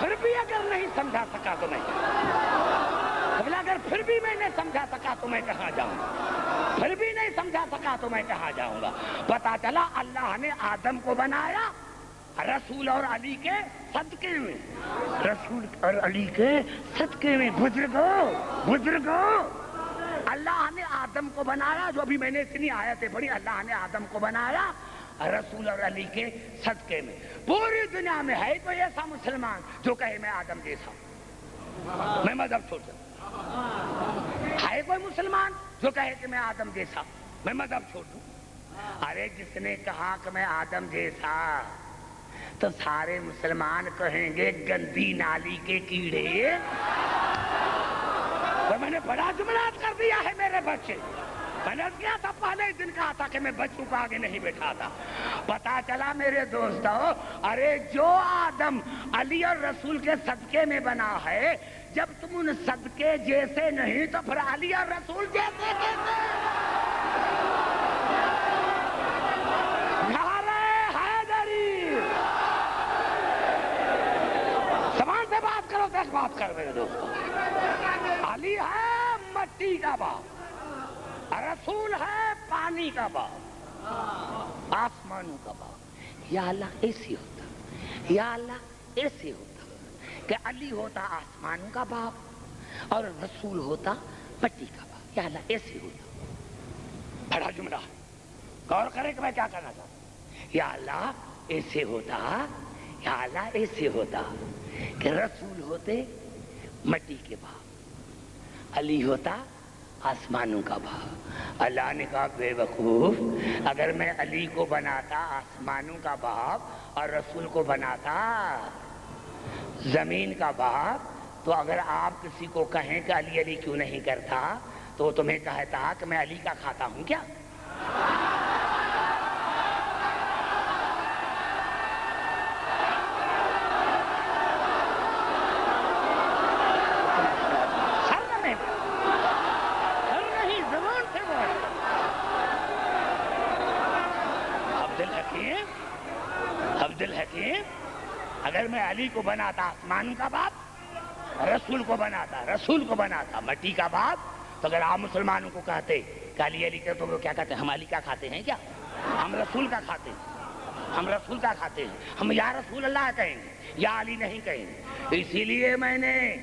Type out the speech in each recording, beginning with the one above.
پھر بھی اگر نہیں سمجھا سکا تو میں اگر پھر بھی میں نے سمجھا سکا تو میں کہاں جاؤں گا؟ پھر بھی نہیں سمجھا سکا تو میں کہاں جاؤں گا؟ پتا چلا اللہ نے آدم کو بنایا رسول اور علی کے صدقے میں، رسول اور علی کے صدقے میں۔ بزرگوں اللہ نے آدم کو بنایا، جو ابھی میں نے اتنی آیتیں پڑھی، اللہ نے آدم کو بنایا رسول اور علی کے صدقے میں۔ پوری دنیا میں ہے کوئی ایسا مسلمان جو کہے میں آدم جیسا ہوں، میں مذہب چھوڑ دوں؟ ہے کوئی مسلمان جو کہے کہ میں آدم جیسا، میں مذہب چھوڑ دوں؟ ارے جس نے کہا کہ میں آدم جیسا، تو سارے مسلمان کہیں گے گندی نالی کے کیڑے۔ تو میں نے بڑا جملات کر دیا ہے میرے بچے، میں نے کیا تھا پہلے ہی دن کہا تھا کہ میں بچوں کو آگے نہیں بٹھاتا۔ پتا چلا میرے دوستو، ارے جو آدم علی اور رسول کے صدقے میں بنا ہے، جب تم ان صدقے جیسے نہیں تو پھر علی اور رسول جیسے کیسے؟ نعرہ حیدری! زبان سے بات کرو، دس بات کر میرے دوستو۔ علی ہے مٹی کا باپ، رسول ہے پانی کا باپ، آسمانوں کا باپ۔ یا اللہ ایسی ہوتا، یا اللہ ایسی ہوتا کہ علی ہوتا آسمانوں کا باپ اور رسول ہوتا مٹی کا باپ۔ یا اللہ ایسی ہوتا۔ بڑا جملہ ہے، غور کرے کہ میں کیا کرنا چاہتا ہوں۔ یا اللہ ایسے ہوتا، یا اللہ ایسے ہوتا کہ رسول ہوتے مٹی کے باپ، علی ہوتا آسمانوں کا باپ۔ اللہ نے کہا بے وقوف، اگر میں علی کو بناتا آسمانوں کا باپ اور رسول کو بناتا زمین کا باپ، تو اگر آپ کسی کو کہیں کہ علی علی کیوں نہیں کرتا تو وہ تمہیں کہتا کہ میں علی کا کھاتا ہوں کیا؟ اگر میں علی کو بناتا آسمان کا باپ، رسول کو بناتا مٹی کا باپ، تو اگر آپ مسلمانوں کو کہتے کہ علی علی کرتے تو وہ کیا کہتے ہیں؟ ہم علی کا کھاتے ہیں کیا؟ ہم رسول کا کھاتے ہیں، ہم رسول کا کھاتے ہیں، ہم یا رسول اللہ کہیں گے، یا علی نہیں کہیں گے۔ اسی لیے میں نے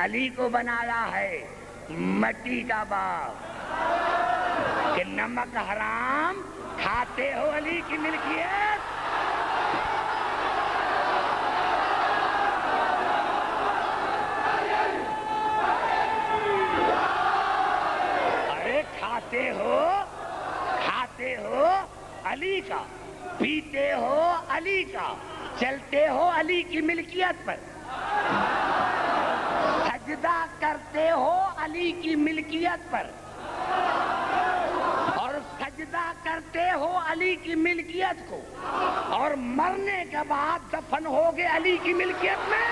علی کو بنایا ہے مٹی کا باپ کہ نمک حرام کھاتے ہو علی کی ملکیت۔ کھاتے ہو علی کا، پیتے ہو علی کا، چلتے ہو علی کی ملکیت پر، سجدہ کرتے ہو علی کی ملکیت پر، اور سجدہ کرتے ہو علی کی ملکیت کو، اور مرنے کے بعد دفن ہوگے علی کی ملکیت میں۔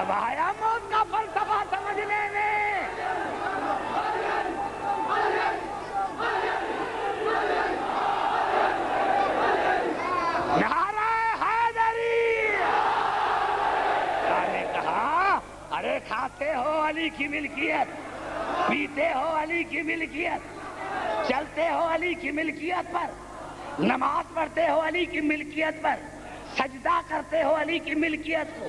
اب آیا موت کا فلسفہ سمجھنے میں۔ نعرہ حیدری! نے کہا ارے کھاتے ہو علی کی ملکیت، پیتے ہو علی کی ملکیت، چلتے ہو علی کی ملکیت پر، نماز پڑھتے ہو علی کی ملکیت پر، سجدہ کرتے ہو علی کی ملکیت کو،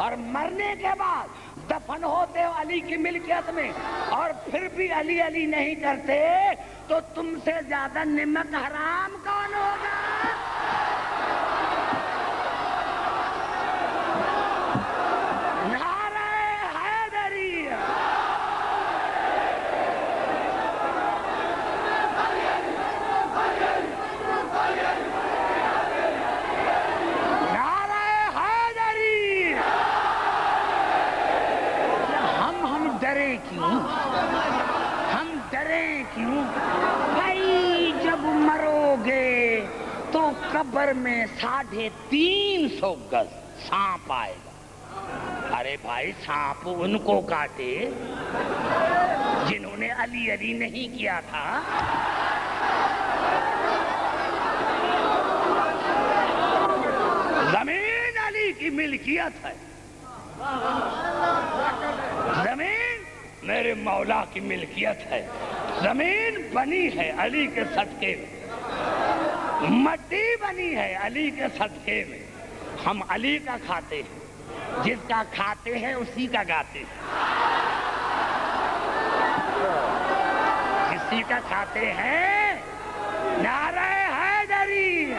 اور مرنے کے بعد دفن ہوتے ہو علی کی ملکیت میں، اور پھر بھی علی علی نہیں کرتے، تو تم سے زیادہ نمک حرام کون ہوگا؟ نعرہ حیدری! ہم ڈریں کیوں بھائی؟ جب مرو گے تو قبر میں 350 گز سانپ آئے گا، ارے بھائی سانپ ان کو کاٹے جنہوں نے علی علی نہیں کیا تھا. زمین علی کی ملکیت ہے. زمین میرے مولا کی ملکیت ہے. زمین بنی ہے علی کے صدقے میں, مٹی بنی ہے علی کے صدقے میں. ہم علی کا کھاتے ہیں, جس کا کھاتے ہیں اسی کا گاتے ہیں. جسی کا کھاتے ہیں نعرہ حیدری.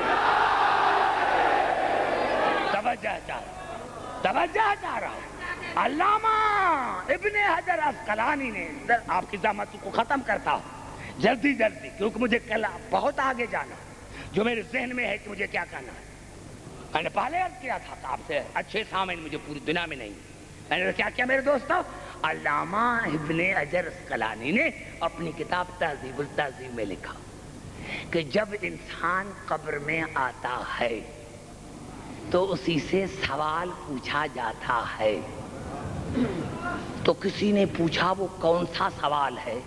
توجہ چاہ رہا ہوں. علامہ ابن حجر عسقلانی نے, آپ کی زحمت کو ختم کرتا ہوں جلدی جلدی کیونکہ مجھے کل بہت آگے جانا, جو میرے ذہن میں ہے کہ مجھے کیا کرنا ہے. میں نے پہلے عرض کیا تھا کہ آپ سے اچھے سامنے مجھے پوری دنیا میں نہیں. میں نے کیا کیا میرے دوستو, علامہ ابن حجر عسقلانی نے اپنی کتاب تہذیب التہذیب میں لکھا کہ جب انسان قبر میں آتا ہے تو اسی سے سوال پوچھا جاتا ہے. تو کسی نے پوچھا وہ کون سا سوال ہے؟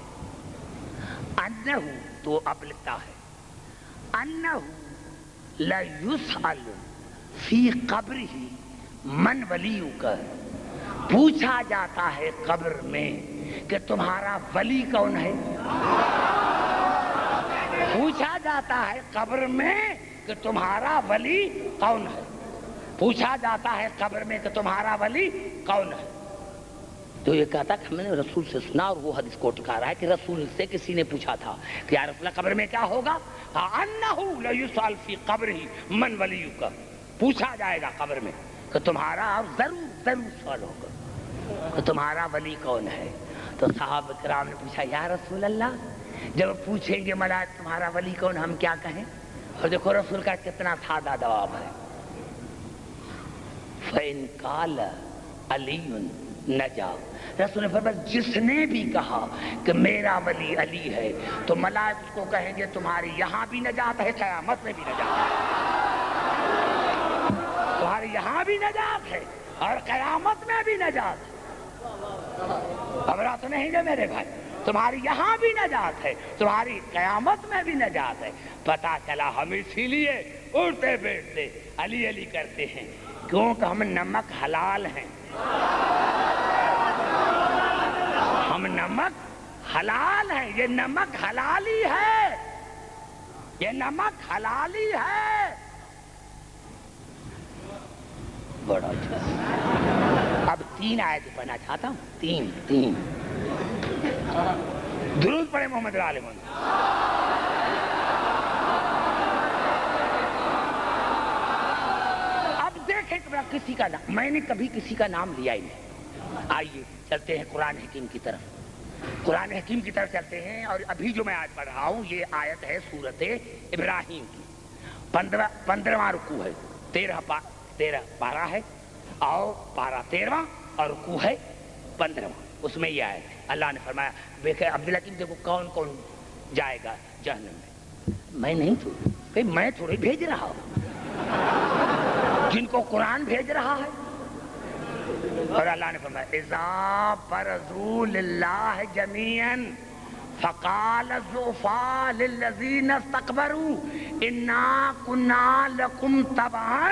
انہو, تو اب لکھتا ہے انہو لا یسأل فی قبرہ من ولیک. پوچھا جاتا ہے قبر میں کہ تمہارا ولی کون ہے. پوچھا جاتا ہے قبر میں کہ تمہارا ولی کون ہے. پوچھا جاتا ہے قبر میں کہ تمہارا ولی کون ہے. تو یہ کہتا کہ میں نے رسول سے سنا, اور وہ حدیث کو ٹکا رہا ہے کہ رسول سے کسی نے پوچھا تھا کہ یا رسول اللہ قبر میں کیا ہوگا. انہو لیسأل فی قبرہ من ولیک. پوچھا جائے گا قبر میں کہ تمہارا, ضرور سوال ہوگا کہ تمہارا ولی کون ہے. تو صحابہ کرام نے پوچھا یا رسول اللہ جب پوچھیں گے ملائکہ تمہارا ولی کون, ہم کیا کہیں. اور دیکھو رسول کا کتنا سادہ جواب ہے. فَإِنْ قَالَ عَلِيٌّ نَجَا. رسول نے فرمایا جس نے بھی کہا کہ میرا ولی علی ہے تو ملائکہ کو کہیں گے تمہاری یہاں بھی نجات ہے, قیامت میں بھی نجات ہے. تمہاری یہاں بھی نجات ہے اور قیامت میں بھی نجات ہے. خبرہ تو نہیں گے میرے بھائی, تمہاری یہاں بھی نجات ہے, تمہاری قیامت میں بھی نجات ہے. پتا چلا ہم اسی لیے اٹھتے بیٹھتے علی علی کرتے ہیں کیونکہ ہم نمک حلال ہیں. ہم نمک حلال ہیں. یہ نمک حلالی ہے, یہ نمک حلالی ہے. بڑا اچھا. اب 3 آیت پڑھنا چاہتا ہوں. 3 درود پڑھے محمد علیہ وسلم. اب دیکھیں کہ کسی کا نام, میں نے کبھی کسی کا نام لیا ہی نہیں. آئیے چلتے ہیں قرآن حکیم کی طرف. قرآن حکیم کی طرف چلتے ہیں. اور ابھی جو میں آیت پڑھ رہا ہوں یہ آیت ہے سورت ابراہیم کی. 15واں رکوع ہے, 13 پارہ ہے اور پارہ 13واں اور رکوع ہے 15واں. اس میں یہ آیت ہے. اللہ نے فرمایا دیکھے عبداللہ کی دیکھو کون کون جائے گا جہنم میں. میں نہیں کہ میں تھوڑی بھیج رہا ہوں, جن کو قرآن بھیج رہا ہے. اور اللہ نے فرمایا اذا برزوا للہ جميعا فقال الضعفاء للذین استكبروا انا كنا لكم تبعا.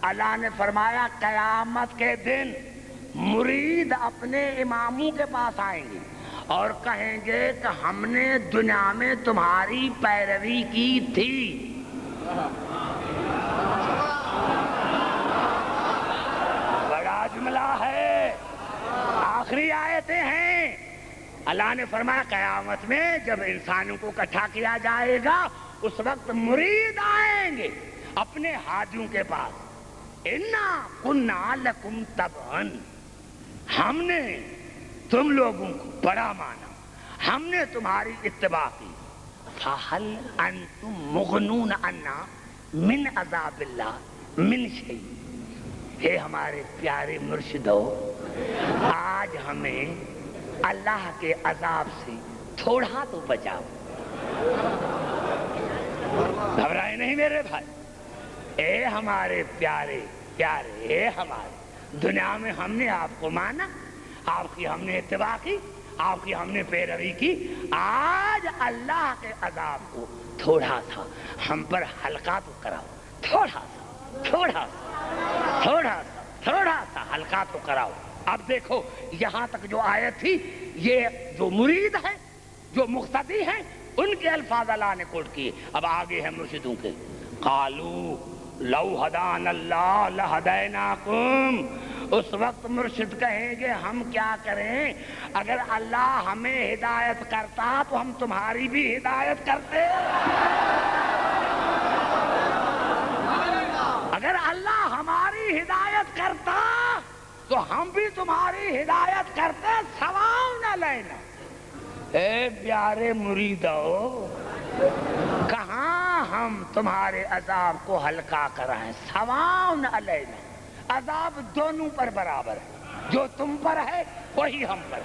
اللہ نے فرمایا قیامت کے دن مرید اپنے اماموں کے پاس آئیں گے اور کہیں گے کہ ہم نے دنیا میں تمہاری پیروی کی تھی. بڑا جملہ ہے, آخری آیتیں ہیں. اللہ نے فرمایا قیامت میں جب انسانوں کو اکٹھا کیا جائے گا اس وقت مرید آئیں گے اپنے ہادیوں کے پاس. انا کنا لکم تبعا, ہم نے تم لوگوں کو بڑا مانا, ہم نے تمہاری اتباع کی. فہل انتم مغنون عنا من عذاب اللہ من شیء. اے ہمارے پیارے مرشدو, آج ہمیں اللہ کے عذاب سے تھوڑا تو بچاؤ. گھبرائے نہیں میرے بھائی. اے ہمارے پیارے پیارے, اے ہمارے دنیا میں ہم نے آپ کو مانا، آپ کی ہم نے اتباع کی، آپ کی ہم نے پیروی کی، آج اللہ کے عذاب کو تھوڑا سا ہم پر ہلکا تو کراؤ، تھوڑا سا ہلکا تو کراؤ۔ اب دیکھو یہاں تک جو آیت تھی، یہ جو مرید ہے، جو مقتدی ہیں، ان کے الفاظ اللہ نے کوٹ کیے۔ اب آگے ہیں مرشدوں کے، قالو لو ہدان اللہ لہدیناکم، اس وقت مرشد کہیں گے ہم کیا کریں، اگر اللہ ہمیں ہدایت کرتا تو ہم تمہاری بھی ہدایت کرتے، اگر اللہ ہماری ہدایت کرتا تو ہم بھی تمہاری ہدایت کرتے، سواؤن علینا۔ اے پیارے مریدو، کہاں ہم تمہارے عذاب کو ہلکا کرائیں، سواؤن علینا، عذاب دونوں پر برابر ہے، جو تم پر ہے وہی ہم پر ہے۔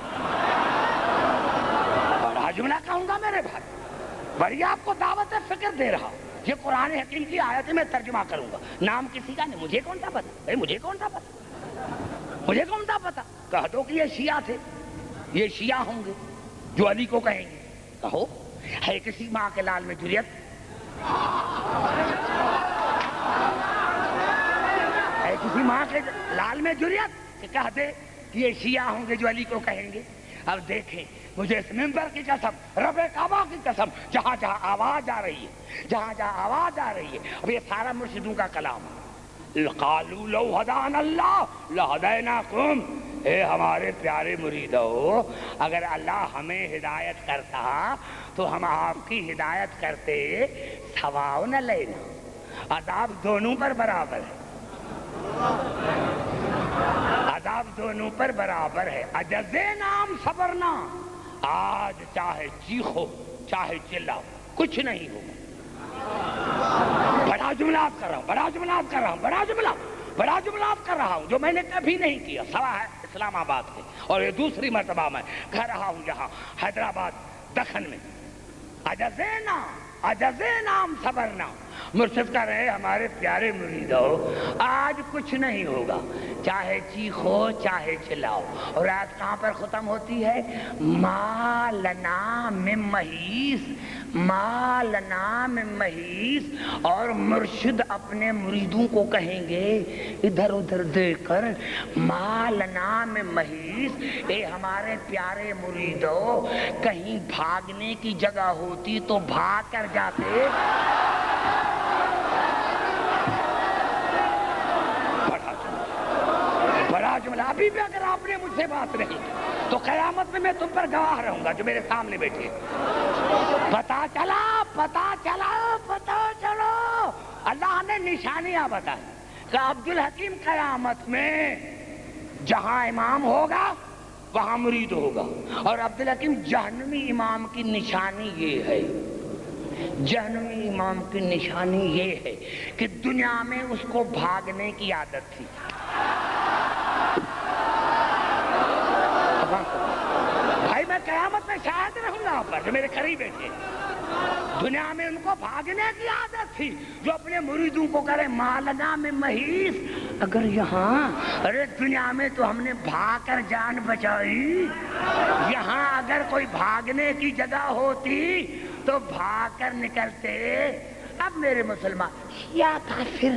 بڑا جملہ کہوں گا میرے بھائی، بڑی آپ کو دعوت فکر دے رہا ہوں، یہ قرآن حکیم کی آیت میں ترجمہ کروں گا، نام کسی کا نہیں، مجھے کون سا پتا، مجھے کون سا پتا، کہہ دو کہ یہ شیعہ تھے، یہ شیعہ ہوں گے جو علی کو کہیں گے، کہو ہے کسی ماں کے لال میں جریت، ہے کسی ماں کے لال میں جریت کہ کہہ دے کہ یہ شیعہ ہوں گے جو علی کو کہیں گے۔ اب دیکھیں، مجھے اس منبر کی قسم، رب کعبہ کی قسم، جہاں جہاں آواز آ رہی ہے، اب یہ سارا مرشدوں کا کلام ہے، قالوا لو ہدان اللہ لہدیناکم، اے ہمارے پیارے مریدو، اگر اللہ ہمیں ہدایت کرتا تو ہم آپ کی ہدایت کرتے، سواؤن علینا، عذاب دونوں پر برابر ہے، عذاب دونوں پر برابر ہے، اجزینام صبرنا، آج چاہے چیخو چاہے چلاؤ کچھ نہیں ہوگا۔ بڑا جملات کر رہا ہوں جو میں نے کبھی نہیں کیا، سوا ہے اسلام آباد کے، اور یہ دوسری مرتبہ میں کہہ رہا ہوں یہاں حیدرآباد دکن میں، اجزینام صبرنا، مرشد کہہ رہے ہمارے پیارے مریدو، آج کچھ نہیں ہوگا، چاہے چیخو چاہے چلاؤ۔ اور آج کہاں پر ختم ہوتی ہے، ما لنا من محیص، اور مرشد اپنے مریدوں کو کہیں گے ادھر ادھر دیکھ کر، ما لنا من محیص، اے ہمارے پیارے مریدو، کہیں بھاگنے کی جگہ ہوتی تو بھاگ کر جاتے، بڑا جملہ۔ ابھی بھی اگر آپ نے مجھ سے بات نہیں تو قیامت میں تم پر گواہ رہوں گا جو میرے سامنے بیٹھے، پتا چلا اللہ نے نشانیاں بتائی کہ عبدالحکیم قیامت میں جہاں امام ہوگا وہاں مرید ہوگا، اور عبدالحکیم جہنمی امام کی نشانی یہ ہے، جہنمی امام کی نشانی یہ ہے کہ دنیا میں اس کو بھاگنے کی عادت تھی، بھائی میں قیامت میں شاہد رہوں گا آپ پر جو میرے قریب بیٹھے، دنیا میں ان کو بھاگنے کی عادت تھی، جو اپنے مریدوں کو کرے مالنا میں محیص، اگر یہاں، ارے دنیا میں تو ہم نے بھاگ کر جان بچائی، یہاں اگر کوئی بھاگنے کی جگہ ہوتی تو بھاگ کر نکلتے۔ اب میرے مسلمان، شیعہ کافر،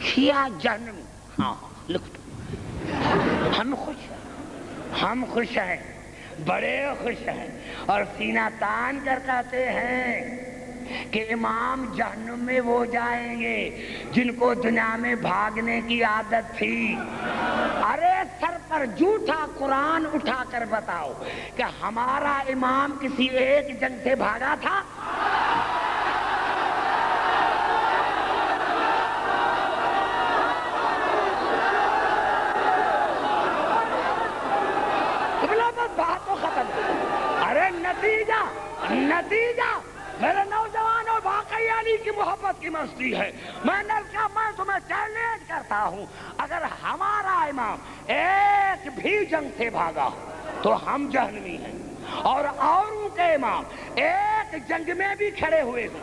شیعہ جہنمی، ہاں لکھ دو، ہم خوش ہیں، بڑے خوش ہیں، اور سینہ تان کر کہتے ہیں کہ امام جہنم میں وہ جائیں گے جن کو دنیا میں بھاگنے کی عادت تھی۔ ارے سر پر جھوٹا قرآن اٹھا کر بتاؤ کہ ہمارا امام کسی ایک جنگ سے بھاگا تھا؟ بات تو ختم، ارے نتیجہ میرے نوجوانوں، واقعی علی کی محبت کی مستی ہے، میں تمہیں چیلنج کرتا ہوں، اگر ہمارا امام ایک بھی جنگ سے بھاگا تو ہم جہنمی ہیں، اور اوروں کے امام ایک جنگ میں بھی کھڑے ہوئے ہیں